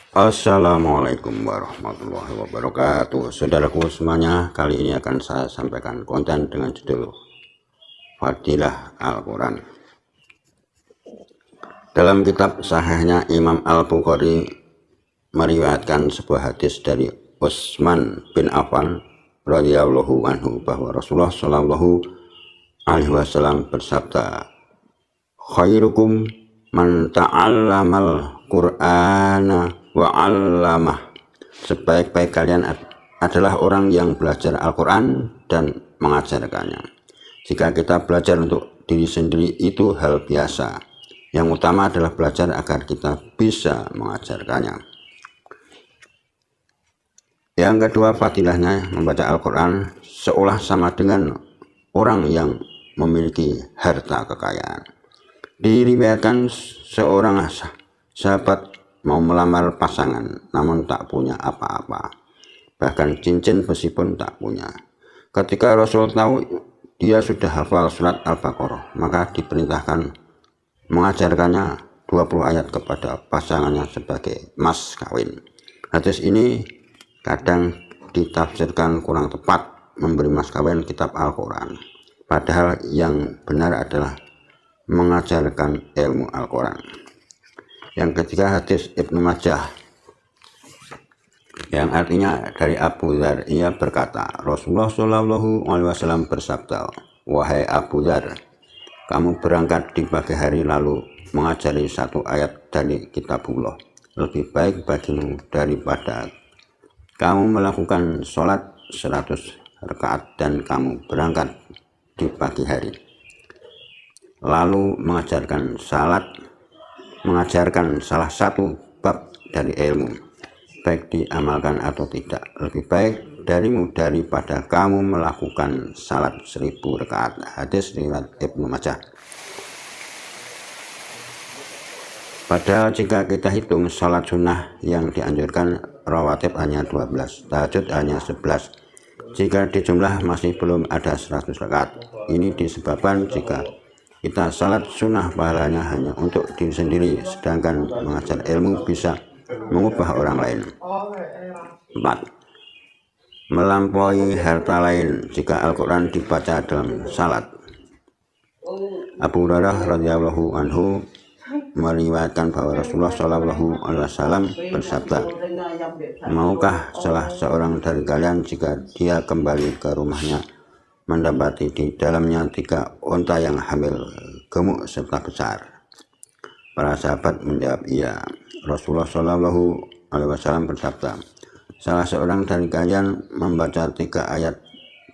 Assalamualaikum warahmatullahi wabarakatuh. Saudaraku semuanya, kali ini akan saya sampaikan konten dengan judul Fadilah Al-Quran. Dalam kitab sahihnya Imam Al-Bukhari meriwayatkan sebuah hadis dari Utsman bin Affan radhiyallahu anhu bahwa Rasulullah shallallahu alaihi wasallam bersabda, "Khairukum man ta'allamal Qur'ana wa 'allamah." Sebaik-baik kalian adalah orang yang belajar Al-Quran dan mengajarkannya. Jika kita belajar untuk diri sendiri itu hal biasa. Yang utama adalah belajar agar kita bisa mengajarkannya. Yang kedua, fadilahnya membaca Al-Quran seolah sama dengan orang yang memiliki harta kekayaan. Diriwayatkan seorang sahabat mau melamar pasangan namun tak punya apa-apa, bahkan cincin besi pun tak punya. Ketika Rasul tahu dia sudah hafal surat Al-Baqarah, maka diperintahkan mengajarkannya 20 ayat kepada pasangannya sebagai mas kawin. Hadis ini kadang ditafsirkan kurang tepat, memberi mas kawin kitab Al-Quran, padahal yang benar adalah mengajarkan ilmu Al-Quran. Yang ketiga, hadis Ibnu Majah yang artinya dari Abu Dzar, ia berkata, Rasulullah Shallallahu alaihi wasallam bersabda, "Wahai Abu Dzar, kamu berangkat di pagi hari lalu mengajari satu ayat dari kitabullah, lebih baik bagimu daripada kamu melakukan sholat 100 rakaat dan kamu berangkat di pagi hari lalu mengajarkan salah satu bab dari ilmu, baik diamalkan atau tidak, lebih baik darimu daripada kamu melakukan salat 1000 rakaat." Hadis riwayat Ibnu Majah. Padahal jika kita hitung salat sunnah yang dianjurkan rawatib hanya 12, tahajud hanya 11. Jika dijumlah masih belum ada 100 rakaat. Ini disebabkan jika kita salat sunnah pahalanya hanya untuk diri sendiri, sedangkan mengajar ilmu bisa mengubah orang lain. 4. Melampaui harta lain jika Al-Quran dibaca dalam salat. Abu Hurairah radhiyallahu anhu meriwayatkan bahwa Rasulullah shallallahu alaihi wasallam bersabda, "Maukah salah seorang dari kalian jika dia kembali ke rumahnya mendapati di dalamnya 3 unta yang hamil, gemuk serta besar?" Para sahabat menjawab, "Iya." Rasulullah Shallallahu alaihi wasallam bersabda, "Salah seorang dari kalian membaca 3 ayat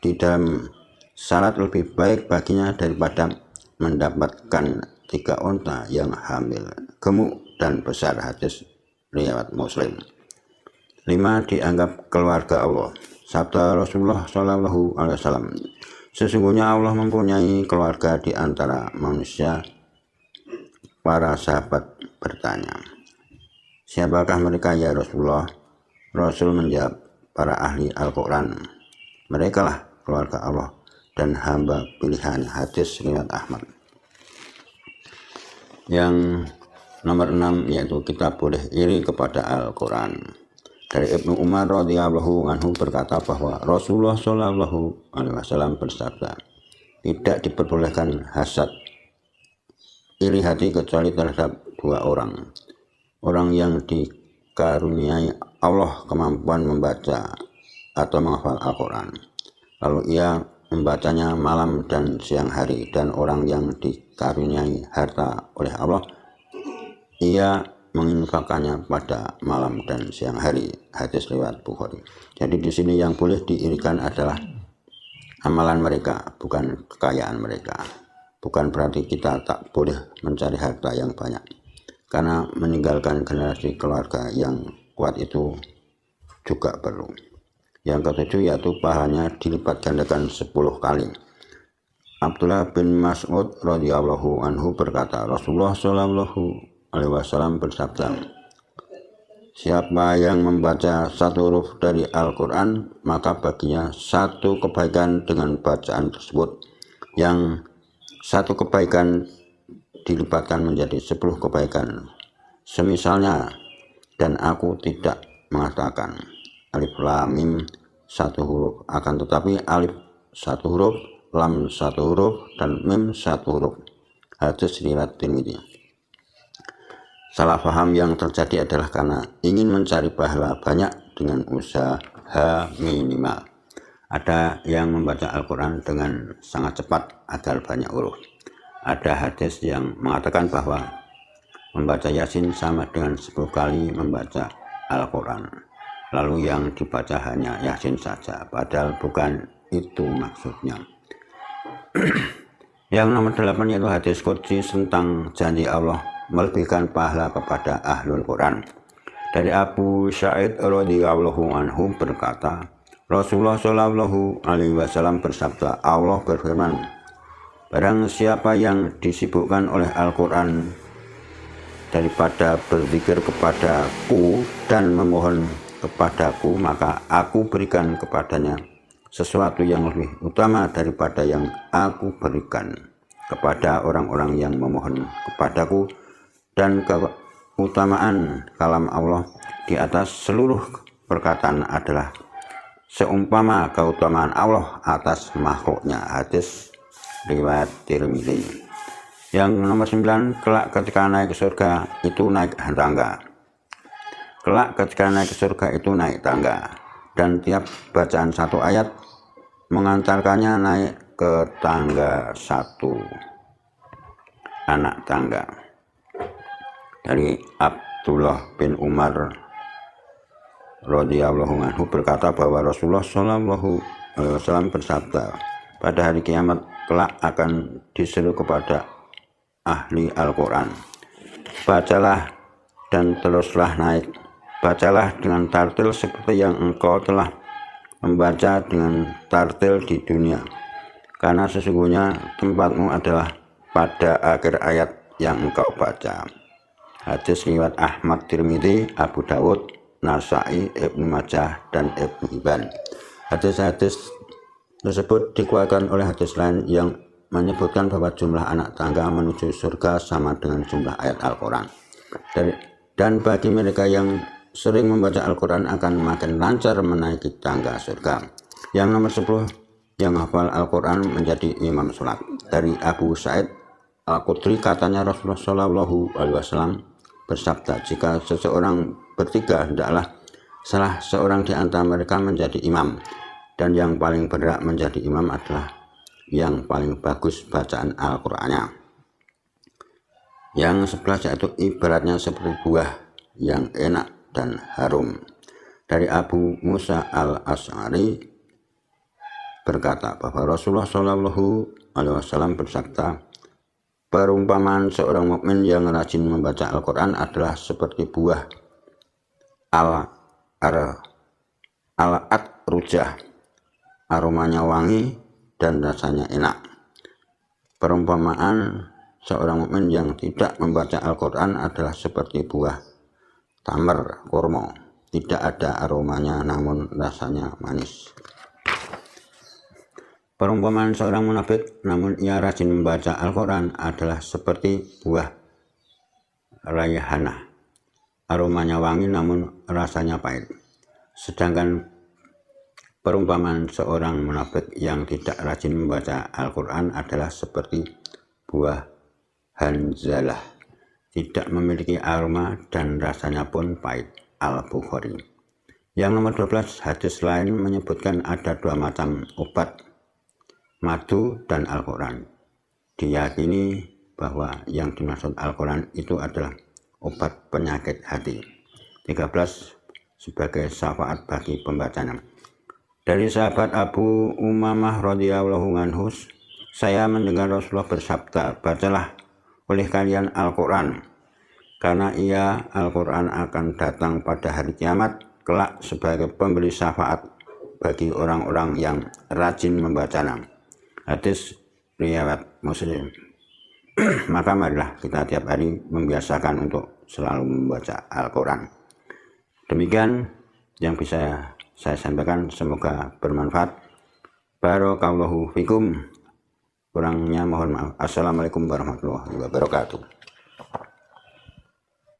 di dalam salat lebih baik baginya daripada mendapatkan 3 unta yang hamil, gemuk dan besar." Hadis riwayat Muslim. 5. Dianggap keluarga Allah. Sabda Rasulullah Shallallahu alaihi wasallam, "Sesungguhnya Allah mempunyai keluarga di antara manusia." Para sahabat bertanya, "Siapakah mereka ya Rasulullah?" Rasul menjawab, "Para ahli Al-Quran. Mereka lah keluarga Allah dan hamba pilihan." Hadis riwayat Ahmad. Yang nomor 6 yaitu kita boleh iri kepada Al-Quran. Dari Ibnu Umar radhiyallahu anhu berkata bahwa Rasulullah shallallahu alaihi wasallam bersabda, "Tidak diperbolehkan hasad, iri hati kecuali terhadap 2 orang. Orang yang dikaruniai Allah kemampuan membaca atau menghafal Al-Quran, lalu ia membacanya malam dan siang hari, dan orang yang dikaruniai harta oleh Allah, ia menginfakkannya pada malam dan siang hari." Hadis riwayat Bukhari. Jadi di sini yang boleh diirikan adalah amalan mereka, bukan kekayaan mereka. Bukan berarti kita tak boleh mencari harta yang banyak, karena meninggalkan generasi keluarga yang kuat itu juga perlu. Yang ketujuh yaitu pahalanya dilipat gandakan 10 kali. Abdullah bin Mas'ud radhiyallahu anhu berkata, Rasulullah shallallahu alaihi wasallam bersabda, "Siapa yang membaca 1 huruf dari Al-Quran, maka baginya 1 kebaikan dengan bacaan tersebut. Yang 1 kebaikan dilipatkan menjadi 10 kebaikan. Semisalnya dan aku tidak mengatakan alif lam mim satu huruf, akan tetapi alif satu huruf, lam satu huruf, dan mim satu huruf. Hadis riwayat Tirmidzi. Salah paham yang terjadi adalah karena ingin mencari pahala banyak dengan usaha minimal. Ada yang membaca Al-Quran dengan sangat cepat agar banyak huruf. Ada hadis yang mengatakan bahwa membaca Yasin sama dengan 10 kali membaca Al-Quran. Lalu yang dibaca hanya Yasin saja, padahal bukan itu maksudnya. Yang nomor 8 yaitu hadis qudsi tentang janji Allah melebihkan pahala kepada ahlul Quran. Dari Abu Sa'id radhiyallahu anhu berkata, Rasulullah shallallahu alaihi wasallam bersabda, Allah berfirman, barang siapa yang disibukkan oleh Al-Quran daripada berzikir kepadaku dan memohon kepadaku, maka aku berikan kepadanya sesuatu yang lebih utama daripada yang aku berikan kepada orang-orang yang memohon kepadaku, dan keutamaan kalam Allah di atas seluruh perkataan adalah seumpama keutamaan Allah atas makhluknya. Hadis riwayat Tirmidzi. Yang nomor 9, kelak ketika naik ke surga itu naik tangga. Kelak ketika naik ke surga itu naik tangga, dan tiap bacaan satu ayat mengantarkannya naik ke tangga satu anak tangga. Dari Abdullah bin Umar radhiyallahu anhu berkata bahwa Rasulullah shallallahu alaihi wasallam bersabda, pada hari kiamat kelak akan diseru kepada ahli Al-Quran, bacalah dan teruslah naik, bacalah dengan tartil seperti yang engkau telah membaca dengan tartil di dunia, karena sesungguhnya tempatmu adalah pada akhir ayat yang engkau baca. Hadis riwayat Ahmad, Tirmidzi, Abu Dawud, Nasai, Ibnu Majah, dan Ibnu Hibban. Hadis-hadis tersebut dikuatkan oleh hadis lain yang menyebutkan bahwa jumlah anak tangga menuju surga sama dengan jumlah ayat Al-Quran. Dan bagi mereka yang sering membaca Al-Quran akan makin lancar menaiki tangga surga. Yang nomor 10, yang hafal Al-Quran menjadi imam sholat. Dari Abu Sa'id Al-Khudri katanya Rasulullah Shallallahu alaihi wasallam bersabda, jika seseorang bertiga, hendaklah salah seorang di antara mereka menjadi imam, dan yang paling berhak menjadi imam adalah yang paling bagus bacaan Al-Qur'annya. Yang 11 yaitu ibaratnya seperti buah yang enak dan harum. Dari Abu Musa al-Asy'ari berkata bahwa Rasulullah Shallallahu alaihi wasallam bersabda, perumpamaan seorang mukmin yang rajin membaca Al-Quran adalah seperti buah al-atrujah, aromanya wangi dan rasanya enak. Perumpamaan seorang mukmin yang tidak membaca Al-Quran adalah seperti buah tamar kurma, tidak ada aromanya namun rasanya manis. Perumpamaan seorang munafik namun ia rajin membaca Al-Quran adalah seperti buah rayhana, aromanya wangi namun rasanya pahit. Sedangkan perumpamaan seorang munafik yang tidak rajin membaca Al-Quran adalah seperti buah hanzalah, tidak memiliki aroma dan rasanya pun pahit. Al-Bukhari. Yang nomor 12, hadis lain menyebutkan ada dua macam obat, madu dan Al-Quran. Diyakini bahwa yang dimaksud Al-Quran itu adalah obat penyakit hati. 13, sebagai syafaat bagi pembacanya. Dari sahabat Abu Umamah radhiyallahu anhu, saya mendengar Rasulullah bersabda, bacalah oleh kalian Al-Quran, karena ia Al-Quran akan datang pada hari kiamat kelak sebagai pemberi syafaat bagi orang-orang yang rajin membacanya. Hadis riwayat Muslim. Maka marilah kita tiap hari membiasakan untuk selalu membaca Al-Quran. Demikian yang bisa saya sampaikan, semoga bermanfaat. Barakallahu fikum. Kurangnya mohon maaf. Assalamualaikum warahmatullahi wabarakatuh.